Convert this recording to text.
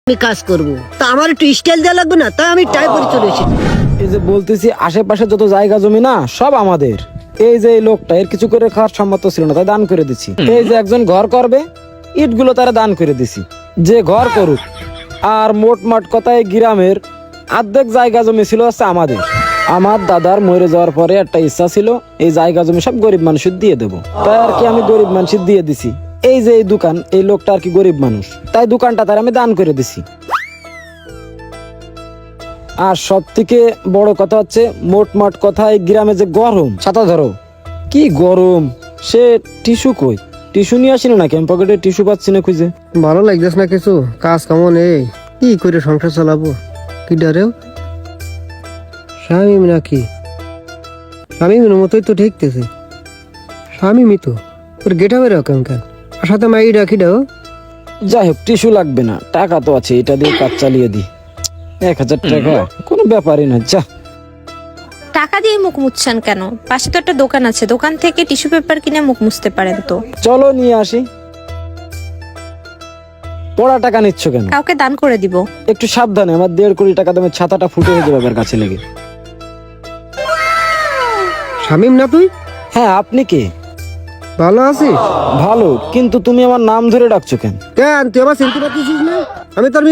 আমি কাজ করব তা আমার একটু স্টাইল দেওয়া লাগবে না, তাই আমি টাই করে চলে এসেছি। এই যে বলতেছি আশেপাশে যত জায়গা জমি না সব আমাদের। এই যে এই লোকটা এর কিছু করে খাওয়ার সম্মত ছিল না, তাই দান করে দিছি। এই যে একজন ঘর করবে, ইটগুলো তারা দান করে দিছি, যে ঘর করুক। আর মোটমাট কথায় গ্রামের অর্ধেক জায়গা জমি ছিল হচ্ছে আমাদের। আমার দাদার মরে যাওয়ার পরে একটা ইচ্ছা ছিল এই জায়গা জমি সব গরিব মানুষের দিয়ে দেবো, তাই আর কি আমি গরিব মানুষের দিয়ে দিছি। এই যে এই দোকান, এই লোকটা আর কি গরিব মানুষ, তাই দোকানটা তার আমি দান করে দিছি। আর সব থেকে বড় কথা হচ্ছে মোটমাট কথা, এই গ্রামে যে গরম, ছাতা ধরো কি গরম, সে টিস্যু কই, টিস্যু নিয়ে আসিনি নাকি, আমি পকেটে টিস্যু পাচ্ছি না খুঁজে। ভালো লাগতেছে না কিছু, কাজ কামও নেই, কি করে সংসার চালাবো? কি ডারেও স্বামী নাকি? স্বামীর মতোই তো ঠিকতেছে, স্বামী তো ওর গেটা বেরো কেমন কেন, আর সাথে মাই রাখি দাও। যাই হোক, টিস্যু লাগবে না, টাকা তো আছে, এটা দিয়ে কাজ চালিয়ে দিই। 1000 টাকা কোনো ব্যাপারই না, যা। টাকা দিয়ে মুখ মুছছেন কেন? পাশে তো একটা দোকান আছে, দোকান থেকে টিস্যু পেপার কিনে মুখ মুছতে পারেন তো। চলো নিয়ে আসি। পড়া টাকা নিচ্ছ কেন? কাউকে দান করে দিব। একটু সাবধানে, আমার 1.5 কোটি টাকা দামের ছাতাটা ফুটে হয়ে যাবে কাছে লেগে। স্বামী না তুই? হ্যাঁ, আপনি কে? ভালো আছিস? ভালো, কিন্তু তুমি আমার নাম ধরে ডাকছো কেন? কেন তুই আমার চিনতে পারতেছিস না? আমি তোর